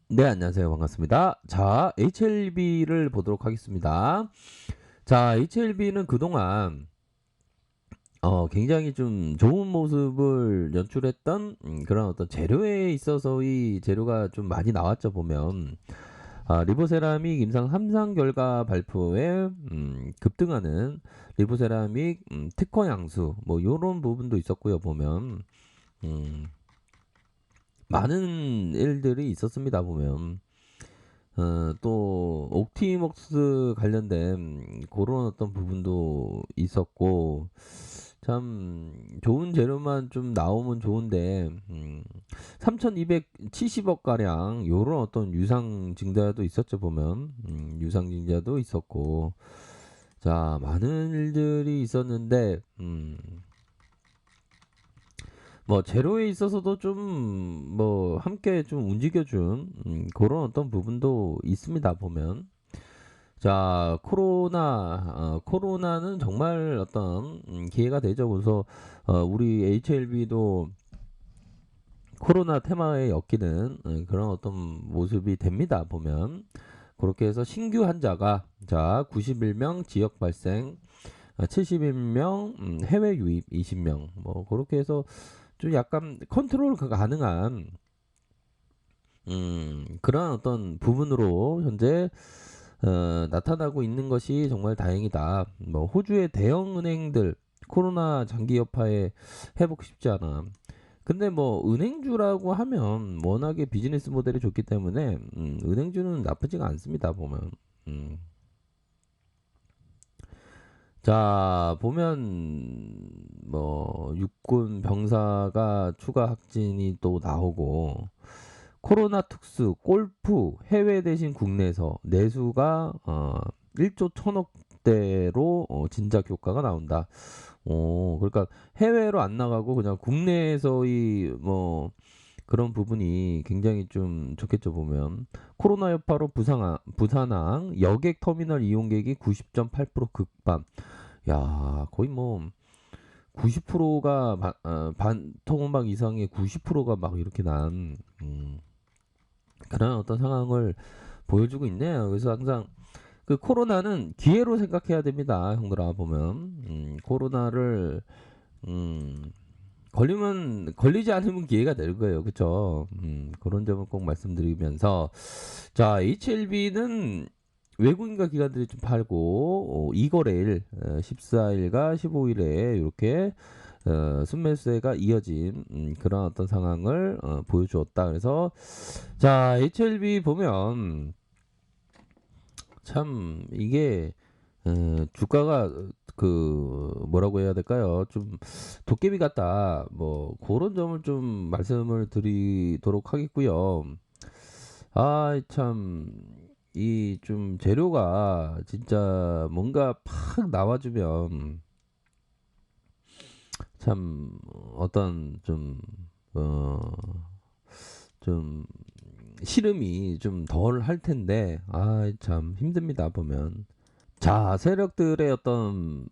네, 안녕하세요. 반갑습니다. 자, HLB를 보도록 하겠습니다. 자, HLB는 그동안 굉장히 좀 좋은 모습을 연출했던 그런 어떤 재료에 있어서의 재료가 좀 많이 나왔죠, 보면. 리보세라믹 임상 3상 결과 발표에 급등하는 리보세라믹 특허 양수 뭐 요런 부분도 있었고요, 보면. 음, 많은 일들이 있었습니다, 보면. 또 옵티먹스 관련된 그런 어떤 부분도 있었고 참 좋은 재료만 좀 나오면 좋은데 3,270억 가량 요런 어떤 유상 증자도 있었죠, 보면. 유상 증자도 있었고 자 많은 일들이 있었는데 뭐 제로에 있어서도 좀 뭐 함께 좀 움직여준 그런 어떤 부분도 있습니다, 보면. 자, 코로나는 정말 어떤 기회가 되죠. 그래서 우리 HLB도 코로나 테마에 엮이는 그런 어떤 모습이 됩니다. 보면 그렇게 해서 신규 환자가 자 91명 지역 발생, 71명 해외 유입 20명 뭐 그렇게 해서 좀 약간 컨트롤 가능한 그런 어떤 부분으로 현재 나타나고 있는 것이 정말 다행이다. 뭐 호주의 대형 은행들 코로나 장기 여파에 회복 쉽지 않아. 근데 뭐 은행주라고 하면 워낙에 비즈니스 모델이 좋기 때문에 은행주는 나쁘지가 않습니다, 보면. 음. 자, 보면 뭐 육군 병사가 추가 확진이 또 나오고 코로나 특수 골프 해외 대신 국내에서 내수가 1조 1천억대로 진작 효과가 나온다. 그러니까 해외로 안 나가고 그냥 국내에서의 뭐 그런 부분이 굉장히 좀 좋겠죠, 보면. 코로나 여파로 부산항 여객 터미널 이용객이 90.8% 급반. 야, 거의 뭐 90%가 반토막 이상의 90%가 막 이렇게 난 그런 어떤 상황을 보여주고 있네요. 그래서 항상 그 코로나는 기회로 생각해야 됩니다, 형들아. 보면 코로나를 음, 걸리지 않으면 기회가 될 거예요, 그렇죠? 그런 점을 꼭 말씀드리면서 자 HLB는 외국인과 기관들이 좀 팔고 2거래일 14일과 15일에 이렇게 순매수세가 이어진 그런 어떤 상황을 보여주었다. 그래서 자 HLB 보면 참 이게 주가가 그 뭐라고 해야 될까요? 좀 도깨비 같다. 뭐 그런 점을 좀 말씀을 드리도록 하겠고요. 참 이 좀 재료가 진짜 뭔가 팍 나와주면 참 어떤 어, 좀 시름이 좀 덜 할 텐데 참 힘듭니다, 보면. 자, 세력들의 어떤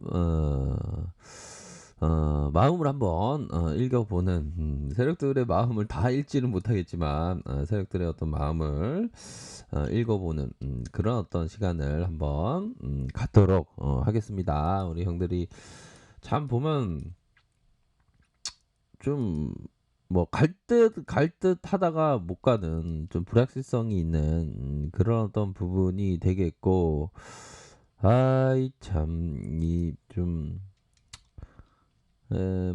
마음을 한번 읽어보는 세력들의 마음을 다 읽지는 못하겠지만 세력들의 어떤 마음을 읽어보는 그런 어떤 시간을 한번 갖도록 하겠습니다. 우리 형들이 참 보면 좀 뭐 갈 듯 하다가 못 가는 좀 불확실성이 있는 그런 어떤 부분이 되겠고 참,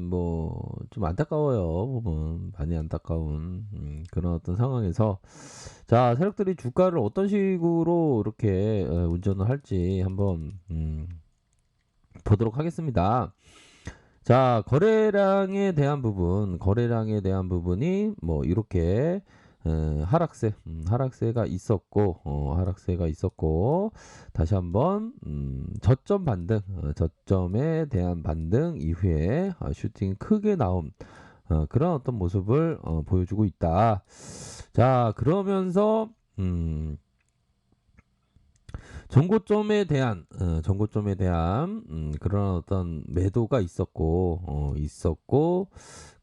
뭐, 좀 안타까워요, 보면. 많이 안타까운, 그런 어떤 상황에서. 자, 세력들이 주가를 어떤 식으로 이렇게 운전을 할지 한번, 보도록 하겠습니다. 자, 거래량에 대한 부분이 뭐, 이렇게, 하락세가 있었고, 다시 한번, 저점 반등, 저점에 대한 반등 이후에 슈팅 크게 나온, 그런 어떤 모습을 보여주고 있다. 자, 그러면서, 정고점에 대한 그런 어떤 매도가 있었고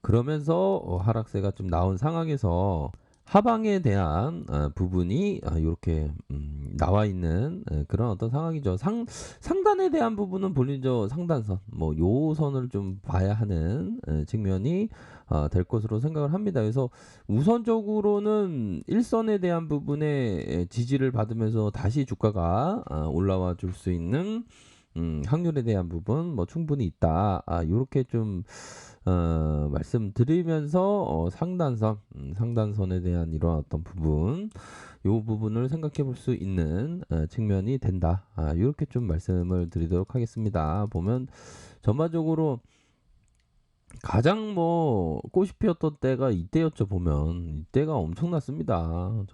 그러면서 하락세가 좀 나온 상황에서 하방에 대한 부분이 요렇게 나와 있는 그런 어떤 상황이죠. 상단에 대한 부분은 본인 상단선 뭐 요 선을 좀 봐야 하는 측면이 될 것으로 생각을 합니다. 그래서 우선적으로는 일선에 대한 부분에 지지를 받으면서 다시 주가가 올라와 줄 수 있는 확률에 대한 부분 뭐 충분히 있다. 요렇게 좀 말씀드리면서 상단선에 대한 이런 어떤 부분, 요 부분을 생각해 볼 수 있는 측면이 된다. 요렇게 좀 말씀을 드리도록 하겠습니다. 보면 전반적으로 가장 뭐 꽃이 피었던 때가 이때였죠. 보면 이때가 엄청났습니다.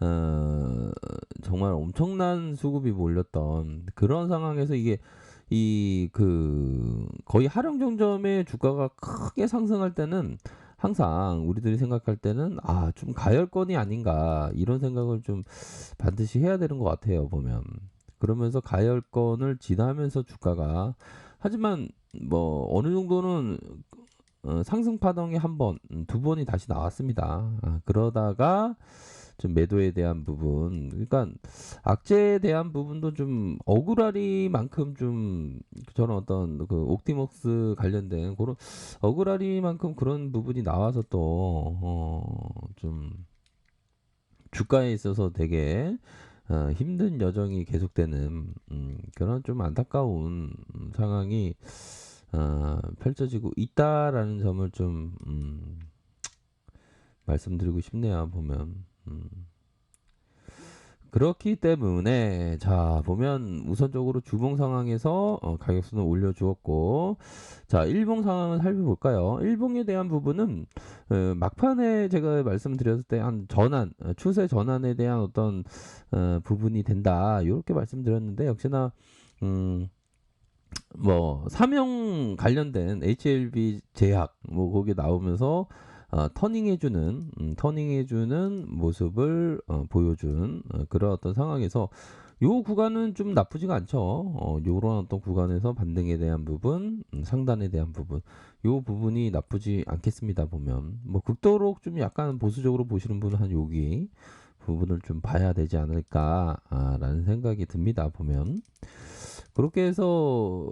어, 정말 엄청난 수급이 몰렸던 그런 상황에서 이게 거의 하령정점의 주가가 크게 상승할 때는 항상 우리들이 생각할 때는 좀 가열권이 아닌가 이런 생각을 좀 반드시 해야 되는 것 같아요. 보면 그러면서 가열권을 지나면서 주가가 하지만 뭐 어느 정도는 상승 파동이 한 번, 두 번이 다시 나왔습니다. 그러다가 좀 매도에 대한 부분, 그러니까 악재에 대한 부분도 좀 억울하리만큼 좀 저는 어떤 그 옵티머스 관련된 그런 억울하리만큼 그런 부분이 나와서 또 좀 주가에 있어서 되게 힘든 여정이 계속되는 그런 좀 안타까운 상황이 펼쳐지고 있다라는 점을 좀 말씀드리고 싶네요. 보면 그렇기 때문에 자 보면 우선적으로 주봉 상황에서 가격수는 올려주었고 자 일봉 상황을 살펴볼까요? 일봉에 대한 부분은 막판에 제가 말씀드렸을 때 한 전환 추세 전환에 대한 어떤 부분이 된다 이렇게 말씀드렸는데 역시나 뭐 사명 관련된 HLB 제약 뭐 거기 나오면서 터닝해주는 모습을 보여준 그런 어떤 상황에서 요 구간은 좀 나쁘지가 않죠. 요런 어떤 구간에서 반등에 대한 부분, 상단에 대한 부분, 요 부분이 나쁘지 않겠습니다. 보면 뭐 극도로 좀 약간 보수적으로 보시는 분은 한 여기 부분을 좀 봐야 되지 않을까라는 생각이 듭니다. 보면. 그렇게 해서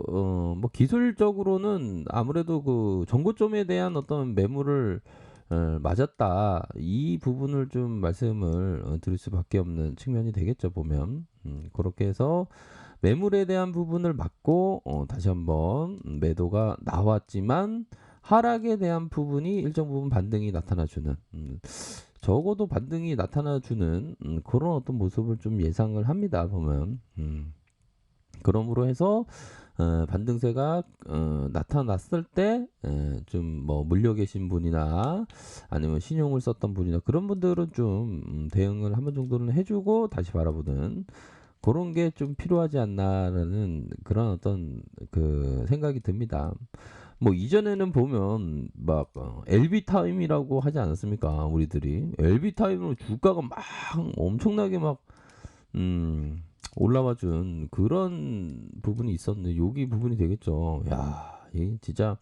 뭐 기술적으로는 아무래도 그 정고점에 대한 어떤 매물을 맞았다. 이 부분을 좀 말씀을 드릴 수밖에 없는 측면이 되겠죠. 보면 그렇게 해서 매물에 대한 부분을 맞고 다시 한번 매도가 나왔지만 하락에 대한 부분이 일정 부분 반등이 나타나주는 적어도 반등이 나타나주는 그런 어떤 모습을 좀 예상을 합니다. 보면 그러므로 해서 반등세가 나타났을 때 좀 뭐 물려 계신 분이나 아니면 신용을 썼던 분이나 그런 분들은 좀 대응을 한 번 정도는 해주고 다시 바라보는 그런 게 좀 필요하지 않나라는 그런 어떤 그 생각이 듭니다. 뭐 이전에는 보면 막 LB 타임이라고 하지 않았습니까? 우리들이 LB 타임으로 주가가 막 엄청나게 막 음, 올라와 준 그런 부분이 있었는데 여기 부분이 되겠죠. 야, 이 진짜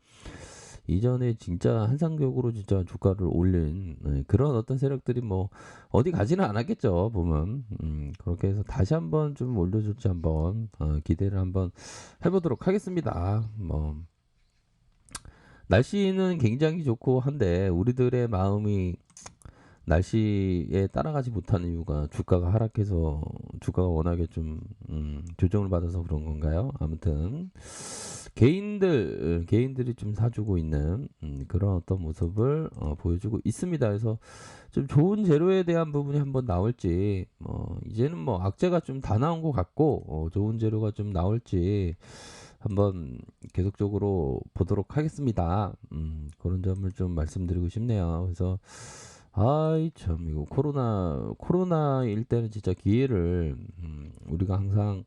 이전에 진짜 한상격으로 진짜 주가를 올린 그런 어떤 세력들이 뭐 어디 가지는 않았겠죠. 보면 그렇게 해서 다시 한번 좀 올려줄지 한번 기대를 한번 해보도록 하겠습니다. 뭐 날씨는 굉장히 좋고 한데 우리들의 마음이 날씨에 따라가지 못하는 이유가 주가가 하락해서 주가가 워낙에 좀 조정을 받아서 그런 건가요? 아무튼 개인들이 좀 사주고 있는 그런 어떤 모습을 보여주고 있습니다. 그래서 좀 좋은 재료에 대한 부분이 한번 나올지 이제는 뭐 악재가 좀 다 나온 것 같고 좋은 재료가 좀 나올지 한번 계속적으로 보도록 하겠습니다. 그런 점을 좀 말씀드리고 싶네요. 그래서 아이 참 이거 코로나일 때는 진짜 기회를 우리가 항상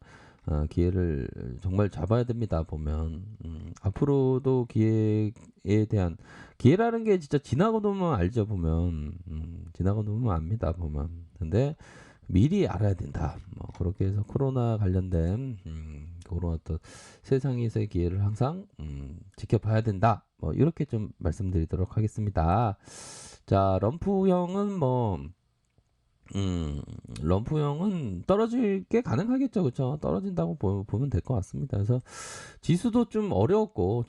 기회를 정말 잡아야 됩니다. 보면 앞으로도 기회에 대한 기회라는 게 진짜 지나고 보면 알죠. 보면 지나고 보면 압니다. 보면 근데 미리 알아야 된다. 뭐 그렇게 해서 코로나 관련된 그런 어떤 세상에서의 기회를 항상 지켜봐야 된다. 뭐 이렇게 좀 말씀드리도록 하겠습니다. 자, 럼프형은 뭐 럼프형은 떨어질 게 가능하겠죠, 그렇죠? 떨어진다고 보면 될 것 같습니다. 그래서 지수도 좀 어려웠고,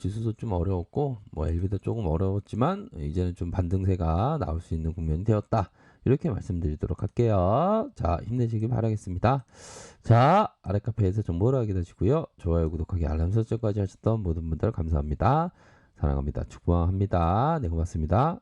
뭐 LB도 조금 어려웠지만 이제는 좀 반등세가 나올 수 있는 국면이 되었다. 이렇게 말씀드리도록 할게요. 자, 힘내시길 바라겠습니다. 자, 아래 카페에서 정보를 하게 되시고요. 좋아요, 구독하기, 알람 설정까지 하셨던 모든 분들 감사합니다. 사랑합니다. 축복합니다. 네, 고맙습니다.